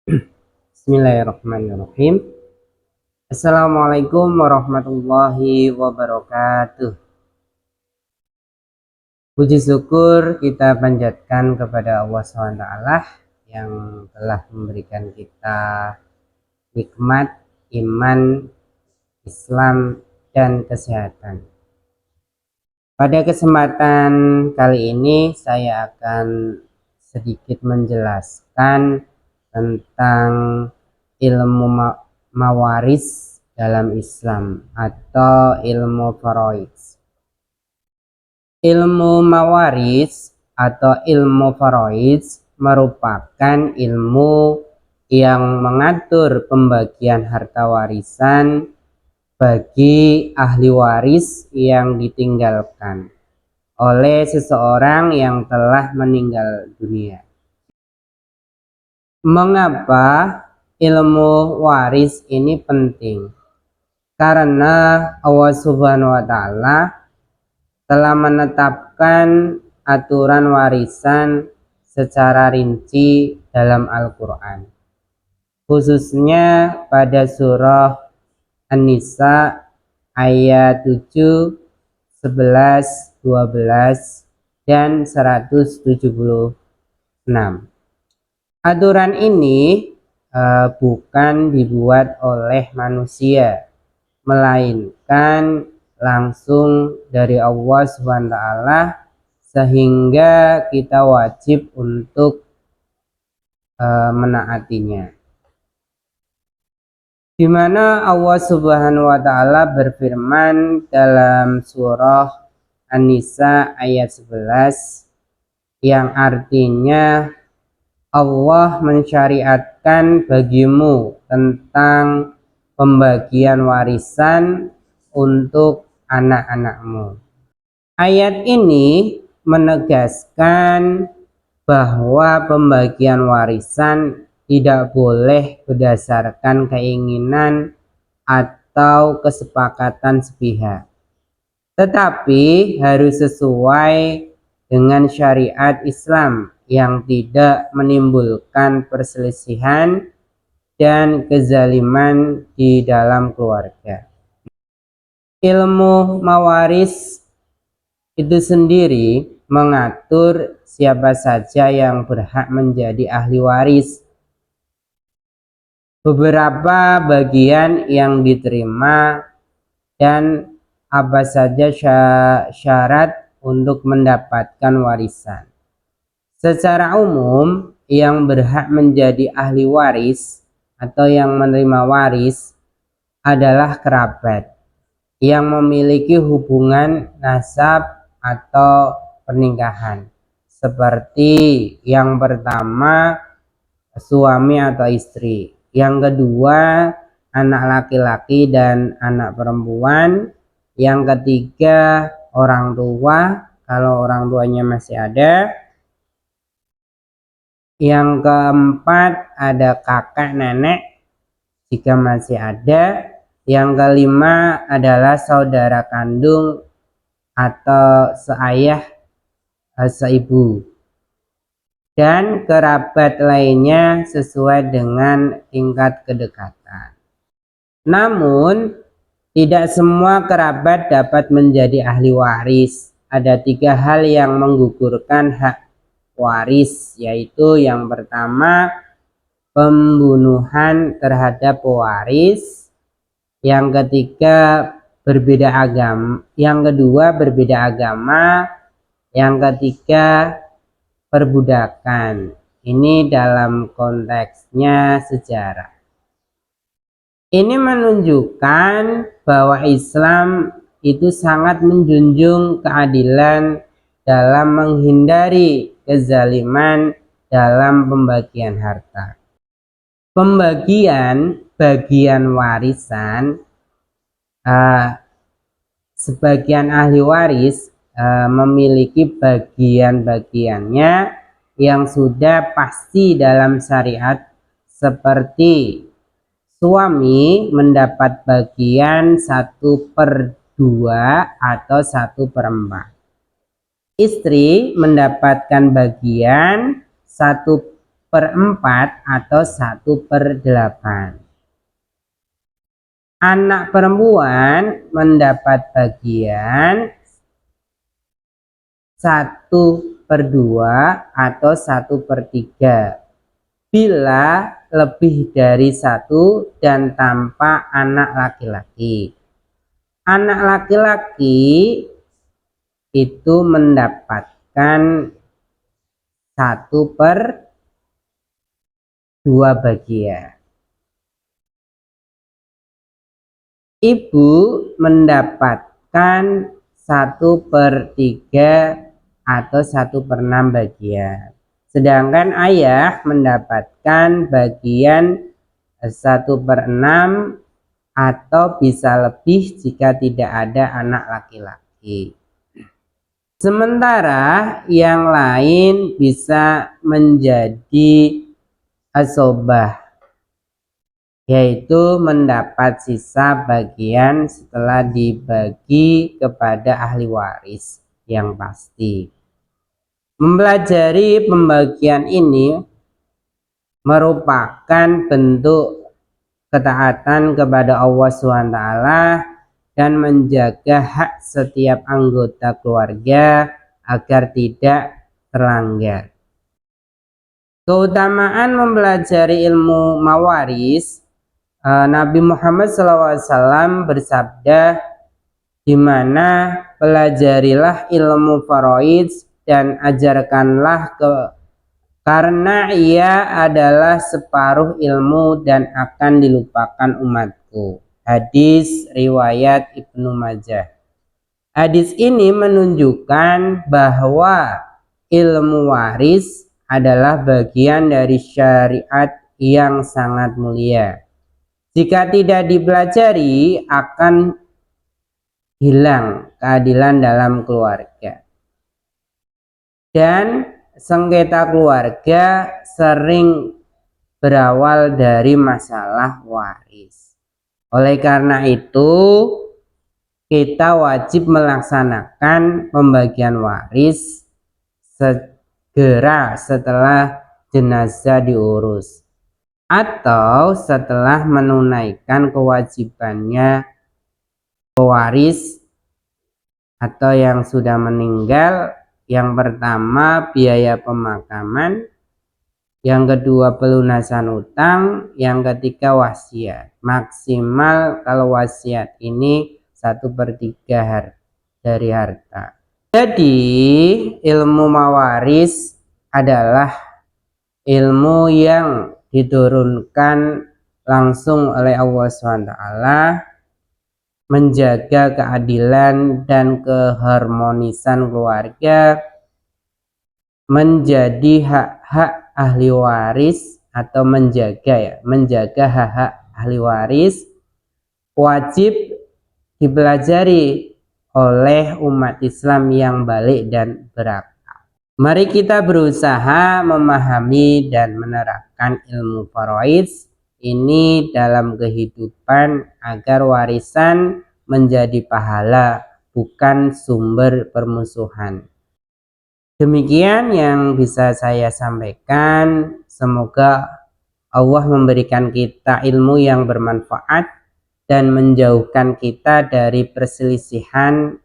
Bismillahirrahmanirrahim. Assalamualaikum warahmatullahi wabarakatuh. Puji syukur kita panjatkan kepada Allah SWT yang telah memberikan kita nikmat iman, Islam, dan kesehatan. Pada kesempatan kali ini saya akan sedikit menjelaskan tentang ilmu mawaris dalam Islam atau ilmu faraid. Ilmu mawaris atau ilmu faraid merupakan ilmu yang mengatur pembagian harta warisan bagi ahli waris yang ditinggalkan oleh seseorang yang telah meninggal dunia. Mengapa ilmu waris ini penting? Karena Allah Subhanahu wa Ta'ala telah menetapkan aturan warisan secara rinci dalam Al-Quran, khususnya pada surah An-Nisa ayat 7, 11, 12, dan 176. Aturan ini bukan dibuat oleh manusia, melainkan langsung dari Allah SWT, sehingga kita wajib untuk menaatinya. Di mana Allah Subhanahu wa Ta'ala berfirman dalam surah An-Nisa ayat 11 yang artinya Allah mensyariatkan bagimu tentang pembagian warisan untuk anak-anakmu. Ayat ini menegaskan bahwa pembagian warisan tidak boleh berdasarkan keinginan atau kesepakatan sepihak, tetapi harus sesuai dengan syariat Islam yang tidak menimbulkan perselisihan dan kezaliman di dalam keluarga. Ilmu mawaris itu sendiri mengatur siapa saja yang berhak menjadi ahli waris. Beberapa bagian yang diterima dan apa saja syarat untuk mendapatkan warisan. Secara umum, yang berhak menjadi ahli waris atau yang menerima waris adalah kerabat yang memiliki hubungan nasab atau pernikahan, seperti yang pertama suami atau istri, yang kedua anak laki-laki dan anak perempuan, yang ketiga orang tua kalau orang tuanya masih ada, yang keempat ada kakak nenek jika masih ada, yang kelima adalah saudara kandung atau seayah seibu, dan kerabat lainnya sesuai dengan tingkat kedekatan. Namun tidak semua kerabat dapat menjadi ahli waris. Ada 3 hal yang menggugurkan hak waris, yaitu yang pertama pembunuhan terhadap pewaris, yang ketiga berbeda agama, yang kedua berbeda agama, yang ketiga perbudakan. Ini dalam konteksnya sejarah. Ini menunjukkan bahwa Islam itu sangat menjunjung keadilan dalam menghindari kezaliman dalam pembagian harta. Pembagian bagian warisan, sebagian ahli waris memiliki bagian-bagiannya yang sudah pasti dalam syariat, seperti suami mendapat bagian 1/2 atau 1/4. Istri mendapatkan bagian 1 1/4 atau 1/8. Anak perempuan mendapat bagian 1/2 atau 1/3 bila lebih dari 1 dan tanpa anak laki-laki. Anak laki-laki itu mendapatkan 1/2 bagian. Ibu mendapatkan 1/3 atau 1/6 bagian. Sedangkan ayah mendapatkan bagian 1/6 atau bisa lebih jika tidak ada anak laki-laki. Sementara yang lain bisa menjadi asobah, yaitu mendapat sisa bagian setelah dibagi kepada ahli waris yang pasti. Mempelajari pembagian ini merupakan bentuk ketaatan kepada Allah SWT dan menjaga hak setiap anggota keluarga agar tidak terlanggar. Keutamaan mempelajari ilmu mawaris, Nabi Muhammad SAW bersabda, di mana pelajarilah ilmu faraid dan ajarkanlah karena ia adalah separuh ilmu dan akan dilupakan umatku. Hadis riwayat Ibnu Majah. Hadis ini menunjukkan bahwa ilmu waris adalah bagian dari syariat yang sangat mulia. Jika tidak dipelajari, akan hilang keadilan dalam keluarga. Dan sengketa keluarga sering berawal dari masalah waris. Oleh karena itu, kita wajib melaksanakan pembagian waris segera setelah jenazah diurus, atau setelah menunaikan kewajibannya pewaris atau yang sudah meninggal. Yang pertama biaya pemakaman, yang kedua pelunasan utang, yang ketiga wasiat. Maksimal kalau wasiat ini 1/3 dari harta. Jadi ilmu mawaris adalah ilmu yang diturunkan langsung oleh Allah SWT, menjaga keadilan dan keharmonisan keluarga, menjadi hak-hak ahli waris atau menjaga hak-hak ahli waris, wajib dipelajari oleh umat Islam yang balik dan berakal. Mari kita berusaha memahami dan menerapkan ilmu faraid ini dalam kehidupan agar warisan menjadi pahala, bukan sumber permusuhan. Demikian yang bisa saya sampaikan. Semoga Allah memberikan kita ilmu yang bermanfaat dan menjauhkan kita dari perselisihan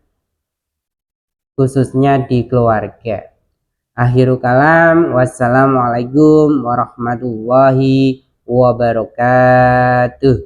khususnya di keluarga. Akhirul kalam, wassalamualaikum warahmatullahi wabarakatuh.